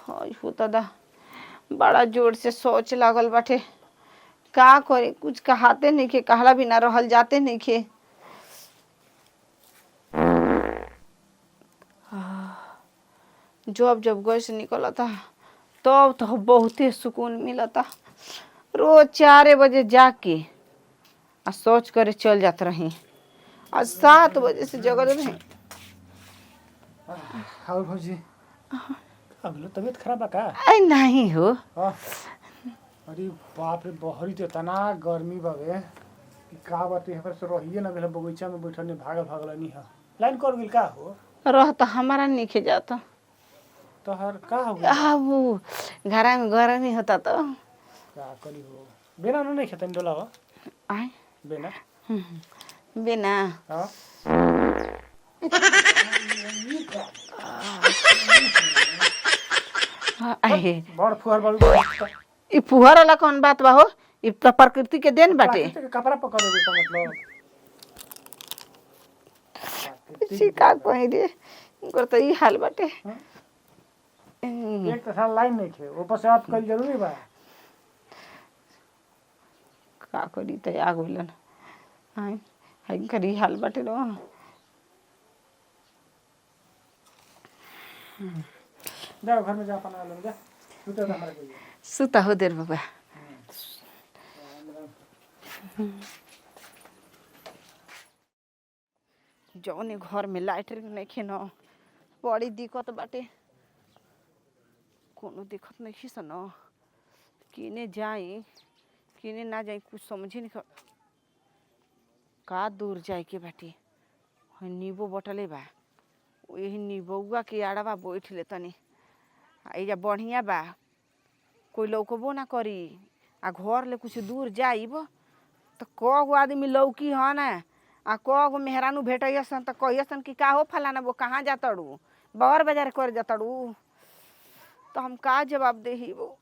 हो दादा बड़ा जोर से सोच लागल बाटे का करे कुछ कहाते नहीं खे कहला भी ना रहल जाते नहीं खे। जब जब गैस निकलता तब तो बहुते सुकून मिलता। रोज 4 बजे जाके आ सोच करे चल जात रही आज 7 बजे से जगत रही। हाँ भौजी अब लो तबीयत खराब बा का? अरे नहीं हो। अरे बाप रे बहरी तो इतना गर्मी बावे कि का बात यहाँ पर से रहिए ना गल बगीचा में बैठने भागल नहीं है। लाइन कर गेल का हो? रह तो हमारा नीचे जाता तो हर का हो गया? वो घर में गर्मी होता तो का करी हो बेना नहीं खेतन डोला हो आए बेना बिना हाँ आए बड़ फुहर बड़ ई फुहर वाला कौन बात बा हो? ई तो प्रकृति के देन बाटे। कपड़ा पकड़ दे का मतलब का कहि रे कर तो ई हाल बाटे। एक तो साल लाइन नहीं थे ऊपर से आप कल जरूरी बा का करी त आग होलन हाय हाय करी हाल बाटे रो। जाओ घर में जा अपना लो जा सुते हमारे को सुता हो देर बाबा। जौने घर में लाइट नहीं खे न बड़ी दिक्कत बाटे। कोनो दिक्कत नहीं खी सन किने जाई किने ना जाई कुछ समझे नहीं का दूर जाए के बाटे। नींबू बटले बा यही नींबुआ के आड़वा बैठ ले तनी एजा बढ़िया बा कोई लौकबो ना करी आ घर ले कुछ दूर जाइब तो कगो आदमी लौकी ह ना आ कगो मेहरानू भेटैसन तो कहियसन कि का हो फलाना वो कहाँ जातड़ू बहर बाजार कर जातड़ू तो हम का जवाब देही वो।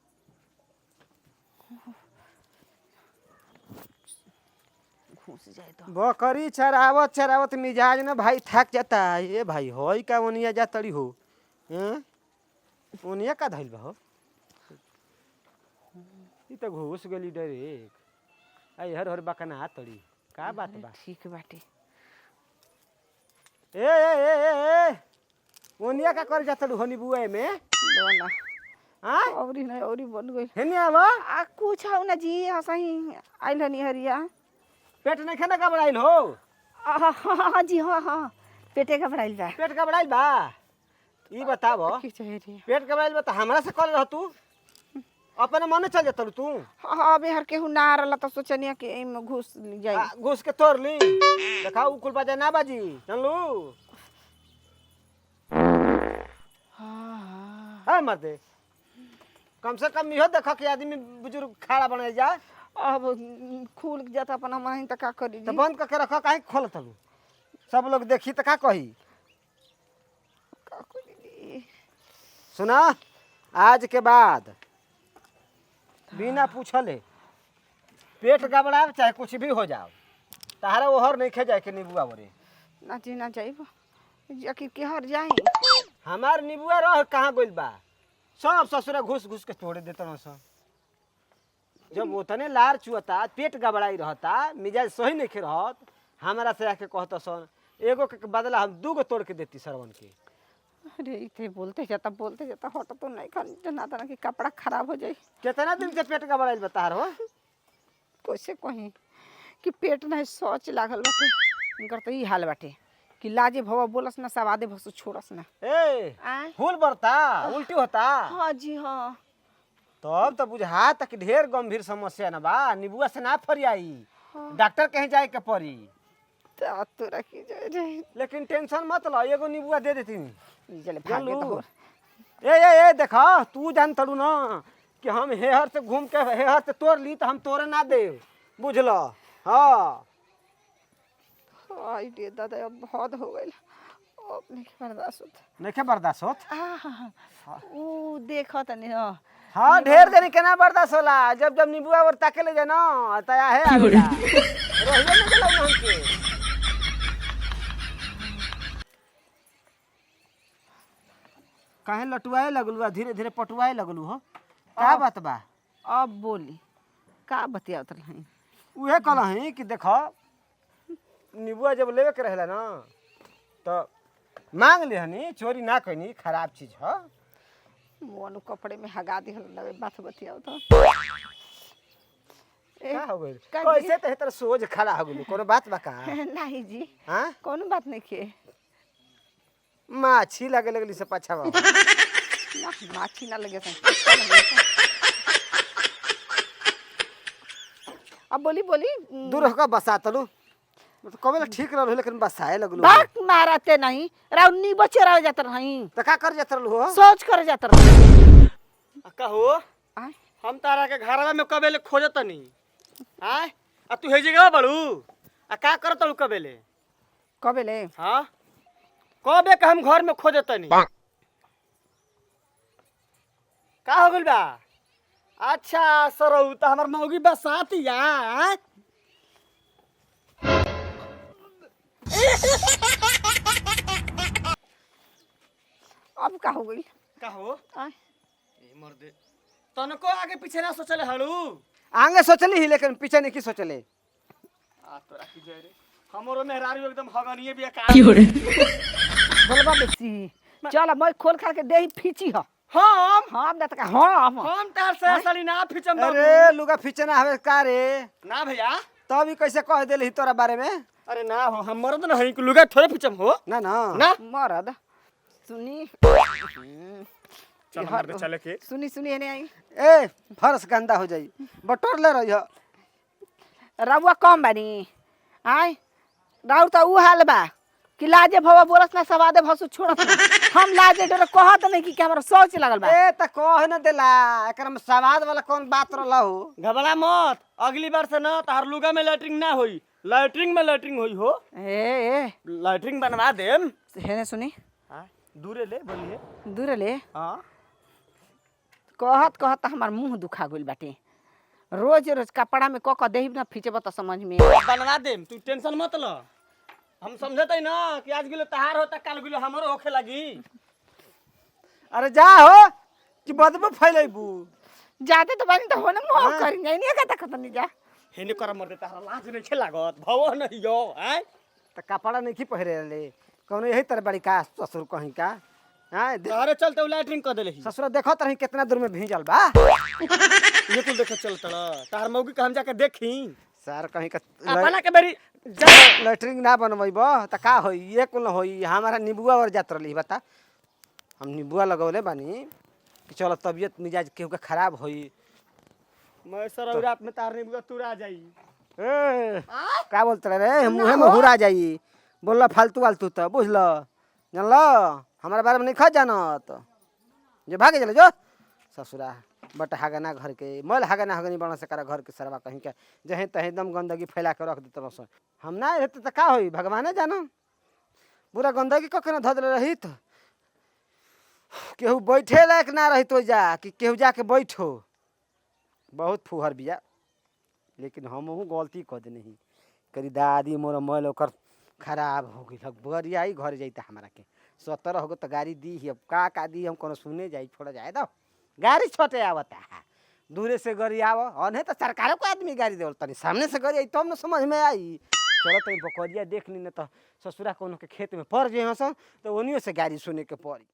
घुस जाए तो बकरी चरावत चरावत मिजाज ना भाई थक जाता है। ये भाई होई का ओनिया जा तड़ी हो हैं ओनिया का धइल बा हो ई त घुस गेली डायरेक्ट आई हर हर बकना तड़ी का बात बा? ठीक बाटे। ए ओनिया का कर जातड़ू होनी बुए में दोना हां औरी नहीं औरी बन गई हेनिया बा आ कुछ हो ना जी हसही आइल हनी हरिया पेट नहीं खाना का बड़ाइल हो? हाँ जी हाँ पेटे का बड़ाइल बा। पेट का बड़ाइल बा ई बताबो पेट का बड़ाइल बा त हमरा से कल रह तू अपने मन चल जात तू? हाँ अबे हर केहू ना रहला तो सोचनिया कि एमे घुस जाई घुस के तोड़ ली देखा उ कुल बाजा ना बाजी जानलू। हां मर्दे कम से कम इहो देखा कि आदमी बुजुर्ग खड़ा बने जा। अब खुल जाता अपन हम त का करी तो बंद करके रखो काहे खोलत हलू सब लोग देखी त का कही? का करी सुना आज के बाद बिना पूछले पेट गबड़ाव चाहे कुछ भी हो जाओ तारा ओहर नहीं खे जाए के नीबुआ बोरे ना जी ना जाइब जाके के हर जाई हमार नीबुआ रह कहाँ गइल बा सब ससुरा घुस घुस के तोड़े देता सब। जब उतने लार चुअता पेट गबड़ाई रहता मिजाज सही नहीं खे रहत हमारा से आके कहता सन एगो के बदला हम 2 गो तोड़ के देती सरवन के। अरे इथे बोलते जाता हट तो नहीं खान जना तना कि कपड़ा खराब हो जाई। कितना दिन से पेट गबड़ाइल बता रहो? कैसे कहीं कि पेट नहीं सोच लागल बाटे इनकर तो ई हाल बाटे कि लाजे भवा बोलस ना सवादे भसु छोड़स ना। ए फूल बरता उल्टी होता? हाँ जी हाँ तब तो बुझा तक ढेर गंभीर समस्या ना बा नीबुआ से ना फरियाई डॉक्टर कहीं जाए के पड़ी तोरा की जाए लेकिन टेंशन मत लो एगो नीबुआ दे देती चले भागे तो ए देखा तू जान तड़ू ना कि हम हेहर से घूम के हेहर से तोड़ ली तो हम तोड़े ना दे बुझलो। हाँ आई रे दादा अब बहुत हो गइल अब नहीं बर्दाश्त होत नहीं के बर्दाश्त होत ऊ देखो तनी हाँ ढेर देरी केना बर्दाश्त होला जब जब नीबुआ और ताके ले जानो तया है आवेला रोहिए ना चलाऊ हमके काहे लटुआए लगलू धीरे धीरे पटुआए लगलू हो का बात बा अब बोली का बतियावत रही उहे कहलही कि देखो नीबुआ जब लेवे के रहेला ना तो मांग लेहनी चोरी ना कनी खराब चीज ह मोनू कपड़े में हगा दी लगे बात बतियावत का हो गइल का कैसे ते तर सोच खड़ा हो गेलू कोनो बात बा का नहीं जी हां कौन बात नहीं किए माछी लगे लगली से पाछा बा ना माछी ना लगे अब बोली बोली दूर होकर बसा तलू मतलब कबे ठीक रहल लेकिन बसाए लगलू बात मारते नहीं राउनी बचे रह जात नहीं तो का कर जात रहलू हो सोच कर जात रही कहो आय हम तारा के घरवा में कबेले खोजतनी आय आ तू हे जगह बड़ू आ का करतलू कबेले कबे ले हाँ कबे के हम घर में खोजतनी का हो गइल बा अच्छा सरऊ त हमर मौगी बसातिया आय? अब का हो गई का हो आय ए मर्दे तनको आगे पीछे ना सोचले हड़ू आगे सोचली ही लेकिन पीछे नहीं की सोचले आ तोरा की जय रे हमरो मेहरारू एकदम हगनिए बिया का बोलबा बेसी चल मैं खोल खा के देही फीची ह हम ना तका हम तार से असली ना फिचम बाबू। अरे लुगा फिचना हवे का रे ना भैया तब ही कैसे कह देली तोरा बारे में अरे ना हो हम मर्द ना हई लुगा थोड़े फिचम हो ना ना ना मरद सुनी चल मर्द चले के सुनी सुनी ने आई ए फर्श गंदा हो जाई बटोर ले रही हो रउआ कम बानी आय राउर त उ हाल बा कि लाजे भवा बोलस ना सवादे भसु छोड़त ना हम लाजे डर कहत नहीं कि हमरा सोच लागल बा ए त कह न देला एकरा में सवाद वाला कौन बात रहला हो घबरा मत अगली बार से ना तार लुगा में लैट्रिन ना होई लैट्रिन में लैट्रिन होई हो ए लैट्रिन बनवा देम हेने सुनी हां दूरे ले बोलिए दूर ले हां कहत कहत हमर मुंह दुखा गइल बाटे रोज रोज कपड़ा में क देही ना फिचब त समझ में बनवा देम तू टेंशन मत ल हम समझत ना कि आज गिलो तहार होता कल गिलो हमरो होखे लगी अरे जा हो कि बदबू फैलेबू जाते तो बानी त होने मोह करी जाई नहीं का तक नहीं जा हेने कर मर दे तारा लाज नहीं खे लागत भव नहीं यो हैं त कपड़ा नहीं की पहिरे ले कौन यही तरह बड़ी का ससुर कहीं का हां अरे चलते लैट्रिन कर देले ससुर देखत रही कितना दूर में भीजल बा ये तू देखे चलत तार मौगी के हम जाके देखी सर कहीं का अपना के बेरी लैट्रिन ना बनबैब त का होई ये कुल होई हमारा नीबुआ और जात रही बता हम नीबुआ लगौले बानी कि चलो तबीयत मिजाज केहू के खराब होई मैं सर रात में तार नहीं तुरा जाई ए का बोलत रे मुंह में हुरा जाई बोलला फालतू वालतू त बुझल जानल हमारा बारे में नहीं खा जानत जे भागे चले जो ससुरा बट हागना घर के मल हागना हगनी बना से करा घर के सरवा कहीं के जहे तहे एकदम गंदगी फैला के रख देत रस हम ना रहते त का होई भगवाने जानो पूरा गंदगी कखनो धदले रही त केहू बैठे लायक ना रही तो जा कि केहू जाके बैठो बहुत फुहर बिया लेकिन हमहू गलती कर देनी करी दादी मोर मोल ओकर खराब हो गई बरियाई घर जाइता हमारा के 17 हो गो तो गाड़ी दी ही अब का दी हम कोनो सुने जाई छोड़ा जाए दो गाड़ी छोटे आवता दूरे से गाड़ी आव और नहीं तो सरकारों को आदमी गाड़ी देवल तनी सामने से गाड़ी आई तब न समझ में आई चलो तनी बकरिया देख ली न तो ससुरा कोनो के खेत में पड़ जे हसन तो ओनियो से गाड़ी सुने के पड़ी